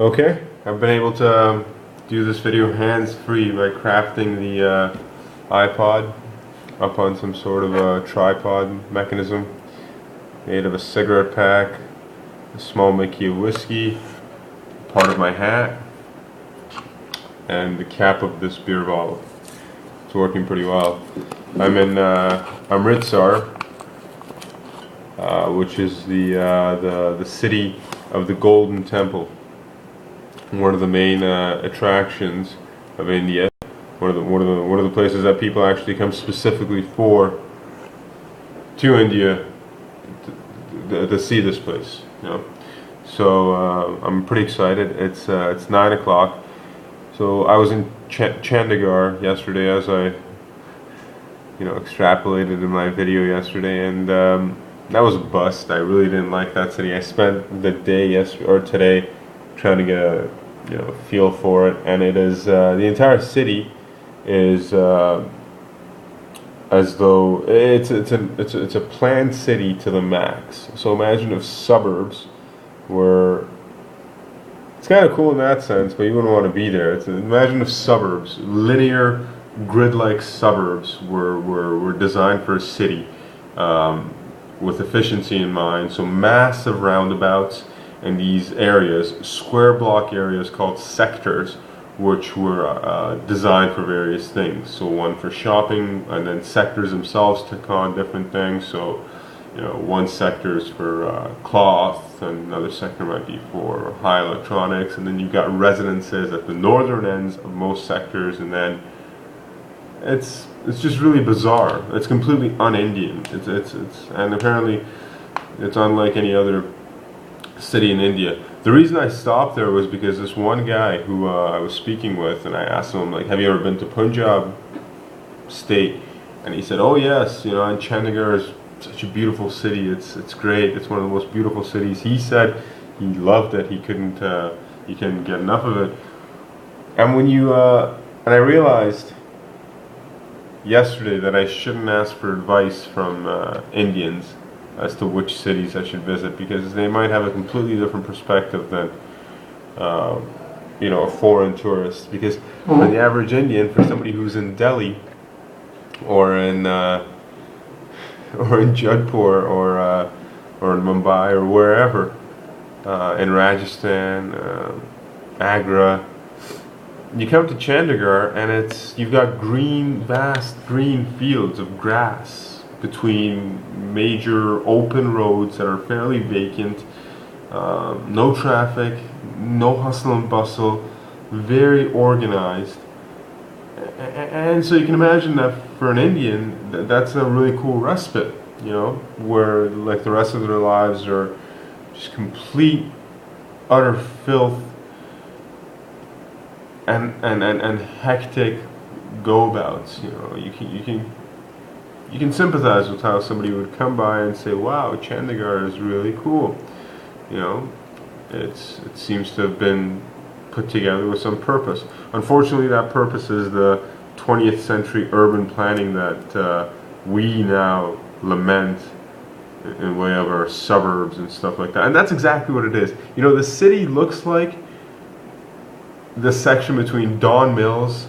Okay, I've been able to do this video hands-free by crafting the iPod up on some sort of a tripod mechanism made of a cigarette pack, a small Mickey of whiskey, part of my hat, and the cap of this beer bottle. It's working pretty well. I'm in Amritsar, which is the city of the Golden Temple. One of the main attractions of India. One of the places that people actually come specifically to India to see this place. You know, so I'm pretty excited. It's 9 o'clock. So I was in Chandigarh yesterday, as I extrapolated in my video yesterday, and that was a bust. I really didn't like that city. I spent the day yesterday or today trying to get a feel for it, and it is the entire city is as though it's a planned city to the max. So imagine if suburbs were, it's kind of cool in that sense, but you wouldn't want to be there. Imagine if suburbs, linear grid-like suburbs were designed for a city with efficiency in mind. So massive roundabouts in these areas, square block areas called sectors, which were designed for various things. So one for shopping, and then sectors themselves took on different things. So one sector is for cloth, and another sector might be for high electronics, and then you've got residences at the northern ends of most sectors, and then it's just really bizarre. It's completely un-Indian. And apparently it's unlike any other city in India. The reason I stopped there was because this one guy who I was speaking with, and I asked him, like, have you ever been to Punjab state? And he said, oh yes, and Chandigarh is such a beautiful city. It's great. It's one of the most beautiful cities. He said he loved it. He couldn't get enough of it. And and I realized yesterday that I shouldn't ask for advice from Indians as to which cities I should visit, because they might have a completely different perspective than a foreign tourist. Because for the average Indian, for somebody who's in Delhi or in Jaipur or in Mumbai or wherever, in Rajasthan, Agra, you come to Chandigarh and you've got vast green fields of grass between major open roads that are fairly vacant, no traffic, no hustle and bustle, very organized. And so you can imagine that for an Indian, that's a really cool respite, where like the rest of their lives are just complete, utter filth and hectic go-abouts. You can sympathize with how somebody would come by and say, wow, Chandigarh is really cool. It seems to have been put together with some purpose. Unfortunately, that purpose is the 20th century urban planning that we now lament in way of our suburbs and stuff like that. And that's exactly what it is. The city looks like the section between Don Mills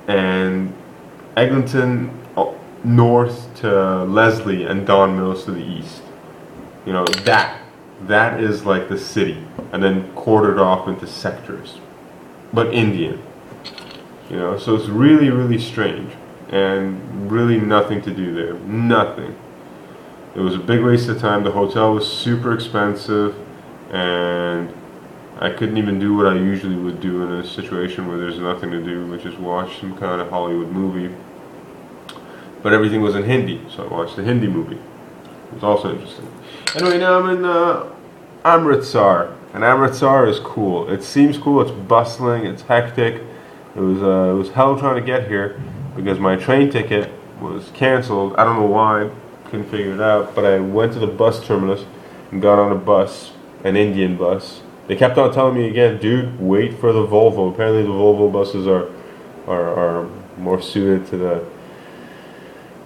and Eglinton north to Leslie and Don Mills to the east. That is like the city, and then quartered off into sectors, but Indian. So it's really, really strange, and really nothing to do there. Nothing. It was a big waste of time. The hotel was super expensive, and I couldn't even do what I usually would do in a situation where there's nothing to do, which is watch some kind of Hollywood movie. But everything was in Hindi, so I watched a Hindi movie. It was also interesting. Anyway, now I'm in Amritsar, and Amritsar is cool. It seems cool. It's bustling. It's hectic. It was hell trying to get here because my train ticket was canceled. I don't know why. Couldn't figure it out. But I went to the bus terminus and got on a bus, an Indian bus. They kept on telling me again, dude, wait for the Volvo. Apparently the Volvo buses are more suited to the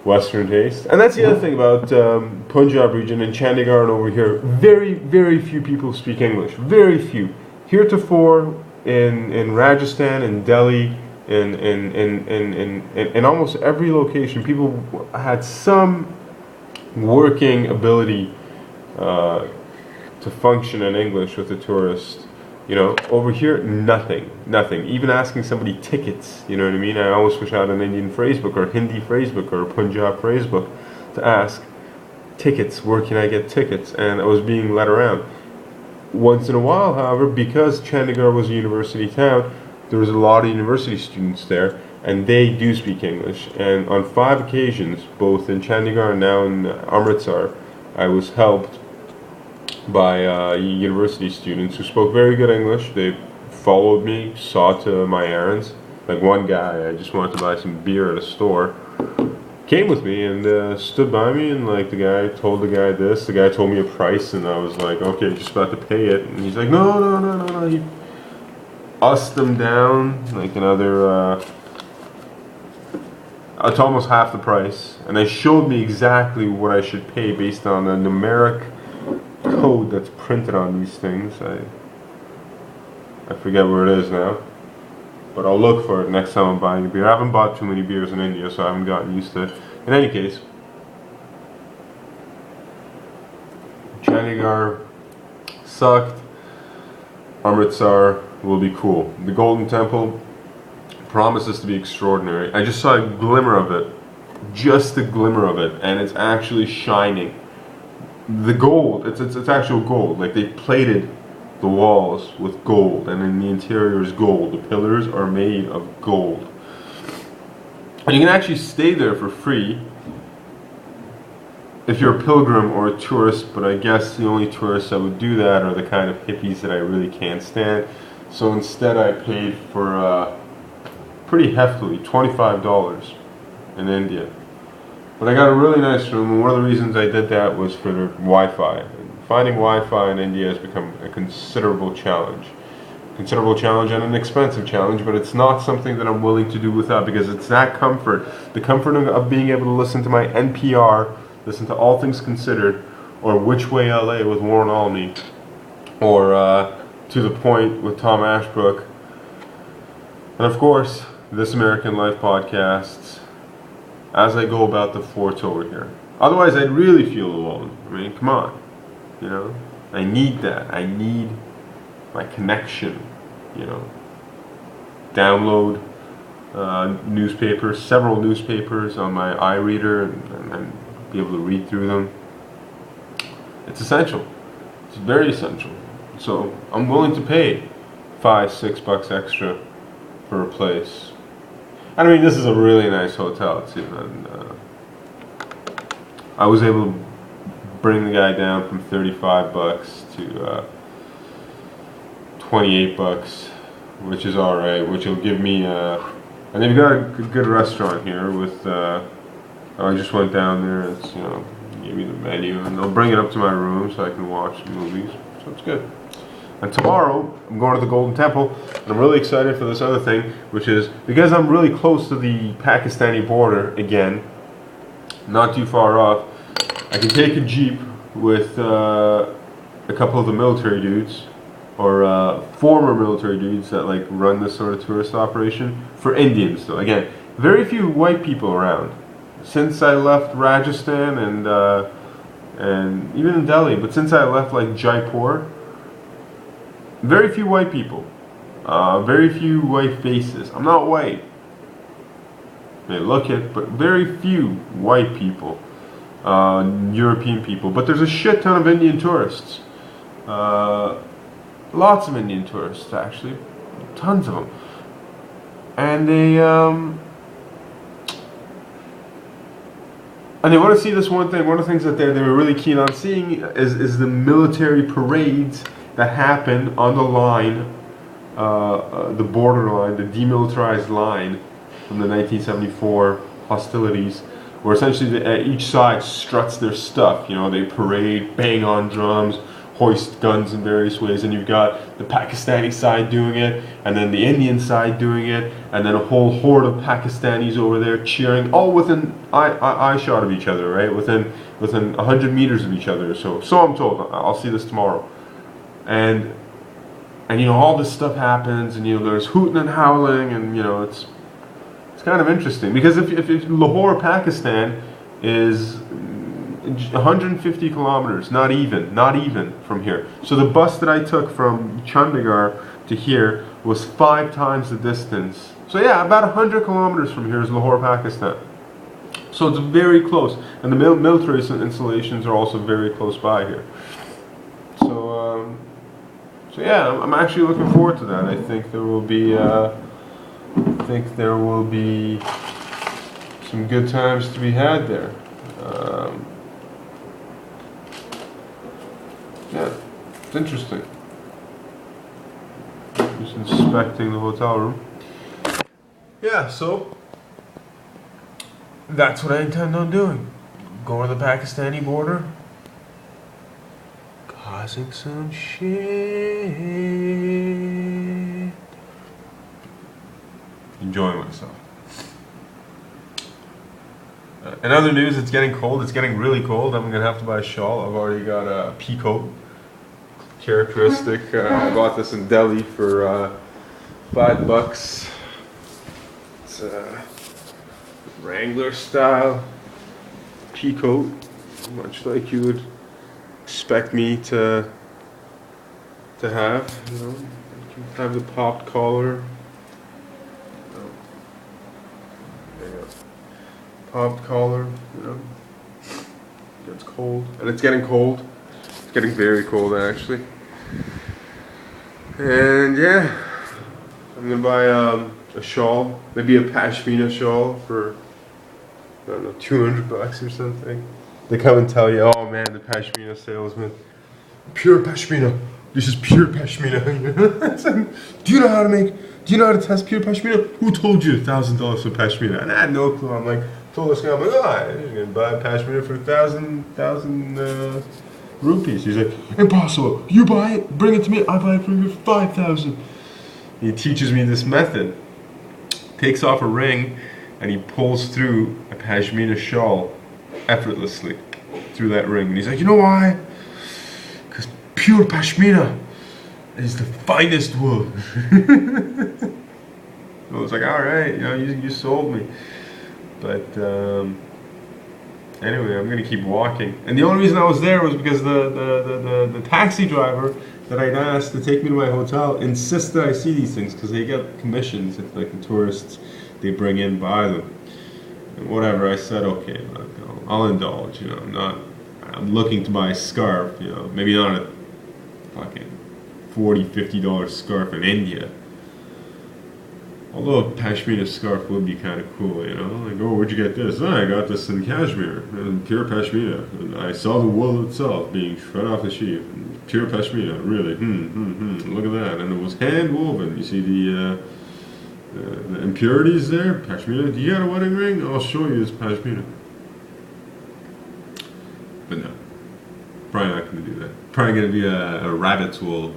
Western taste. And that's the other thing about Punjab region and Chandigarh and over here. Very, very few people speak English. Very few. heretofore in Rajasthan and Delhi, in almost every location, people had some working ability to function in English with a tourist. You know, over here, nothing. Even asking somebody tickets, you know what I mean? I always wish I had an Indian phrasebook or Hindi phrasebook or a Punjab phrasebook to ask tickets, where can I get tickets? And I was being led around. Once in a while, however, because Chandigarh was a university town, there was a lot of university students there, and they do speak English. And on 5 occasions, both in Chandigarh and now in Amritsar, I was helped by university students who spoke very good English. They followed me, saw to my errands. Like one guy, I just wanted to buy some beer at a store, came with me and stood by me, and like the guy told the guy this, the guy told me a price, and I was like, okay, just about to pay it, and he's like, no. He ussed them down like another, it's almost half the price, and they showed me exactly what I should pay based on a numeric code that's printed on these things. I forget where it is now, but I'll look for it next time I'm buying a beer. I haven't bought too many beers in India, so I haven't gotten used to it. In any case, Chandigarh sucked. Amritsar will be cool. The Golden Temple promises to be extraordinary. I just saw a glimmer of it, just a glimmer of it, and it's actually shining. The gold, it's actual gold. Like they plated the walls with gold, and in the interior is gold. The pillars are made of gold. And you can actually stay there for free if you're a pilgrim or a tourist, but I guess the only tourists that would do that are the kind of hippies that I really can't stand. So instead I paid for pretty heftily, $25 in India. But I got a really nice room, and one of the reasons I did that was for the Wi-Fi. And finding Wi-Fi in India has become a considerable challenge. Considerable challenge and an expensive challenge, but it's not something that I'm willing to do without, because it's that comfort. The comfort of being able to listen to my NPR, listen to All Things Considered, or Which Way LA with Warren Alney, or To the Point with Tom Ashbrook, and of course, This American Life podcasts, as I go about the forts over here. Otherwise, I'd really feel alone. I mean, come on. You know? I need that. I need my connection. You know? Download newspapers, several newspapers on my iReader, and be able to read through them. It's essential. It's very essential. So, I'm willing to pay $5-6 extra for a place. I mean, this is a really nice hotel too, and I was able to bring the guy down from $35 to $28, which is all right. Which will give me, and they've got a good restaurant here with. I just went down there. It's gave me the menu, and they'll bring it up to my room so I can watch movies. So it's good. And tomorrow, I'm going to the Golden Temple, and I'm really excited for this other thing, which is, because I'm really close to the Pakistani border again, not too far off, I can take a jeep with a couple of the military dudes, or former military dudes that like run this sort of tourist operation, for Indians though. Again, very few white people around. Since I left Rajasthan and even in Delhi, but since I left like Jaipur, very few white people, very few white faces. I'm not white. They look it, but very few white people, European people. But there's a shit ton of Indian tourists. Lots of Indian tourists, actually, tons of them. And they want to see this one thing. One of the things that they were really keen on seeing is the military parades that happen on the line, the border line, the demilitarized line from the 1974 hostilities, where essentially each side struts their stuff. They parade, bang on drums, hoist guns in various ways, and you've got the Pakistani side doing it, and then the Indian side doing it, and then a whole horde of Pakistanis over there cheering, all within eye shot of each other, right? Within 100 meters of each other. So I'm told. I'll see this tomorrow. And And all this stuff happens, and there's hooting and howling, and it's kind of interesting because if Lahore, Pakistan, is 150 kilometers, not even from here. So the bus that I took from Chandigarh to here was 5 times the distance. So yeah, about 100 kilometers from here is Lahore, Pakistan. So it's very close, and the military installations are also very close by here. So yeah, I'm actually looking forward to that. I think there will be some good times to be had there. Yeah, it's interesting. Just inspecting the hotel room. Yeah, so that's what I intend on doing. Going to the Pakistani border, causing some shit, enjoying myself. In other news, it's getting cold. It's getting really cold. I'm gonna have to buy a shawl. I've already got a pea coat. Characteristic. I bought this in Delhi for $5. It's a Wrangler style pea coat, much like you would expect me to have. You can have the popped collar. There you go. Popped collar. It's cold, and it's getting cold. It's getting very cold, actually. And yeah, I'm gonna buy a shawl, maybe a pashmina shawl for, I don't know, $200 or something. They come and tell you, oh man, the pashmina salesman, pure pashmina. This is pure pashmina. Do you know how to test pure pashmina? Who told you $1,000 for pashmina? And I had no clue. I'm like, told this guy, I'm like, oh, you're gonna buy a pashmina for 1,000 rupees. He's like, impossible. You buy it, bring it to me. I buy it for you for 5,000. He teaches me this method. Takes off a ring, and he pulls through a pashmina shawl effortlessly through that ring. And he's like, you know why? Because pure pashmina is the finest wool. I was like, all right, you sold me. But anyway, I'm gonna keep walking. And the only reason I was there was because the taxi driver that I'd asked to take me to my hotel insists that I see these things because they get commissions if like the tourists they bring in buy them. And whatever, I said okay, I'll indulge. I'm looking to buy a scarf. Maybe not a fucking $40-50 scarf in India. Although a pashmina scarf would be kind of cool, Like, oh, where'd you get this? Oh, I got this in Kashmir, pure pashmina. And I saw the wool itself being shred off the sheep. Pure pashmina, really. Look at that. And it was hand woven. You see the impurities there? Pashmina. Do you got a wedding ring? I'll show you this pashmina. But no. Probably not going to do that. Probably going to be a rabbit's wool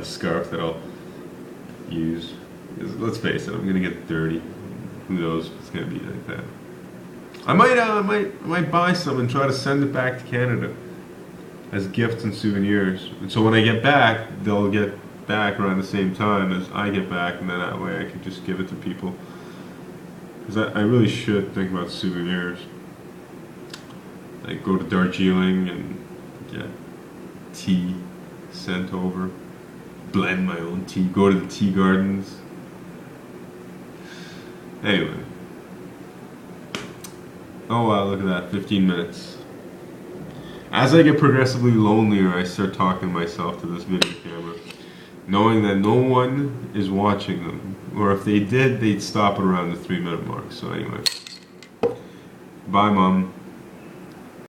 scarf that I'll use. Let's face it, I'm gonna get dirty. Who knows if it's gonna be like that. I might buy some and try to send it back to Canada as gifts and souvenirs. And so when I get back, they'll get back around the same time as I get back, and then that way I can just give it to people. Because I really should think about souvenirs. Like go to Darjeeling and get tea sent over. Blend my own tea. Go to the tea gardens. Anyway. Oh wow, look at that, 15 minutes. As I get progressively lonelier, I start talking to myself to this video camera, knowing that no one is watching them. Or if they did, they'd stop at around the 3-minute mark. So anyway. Bye, Mom.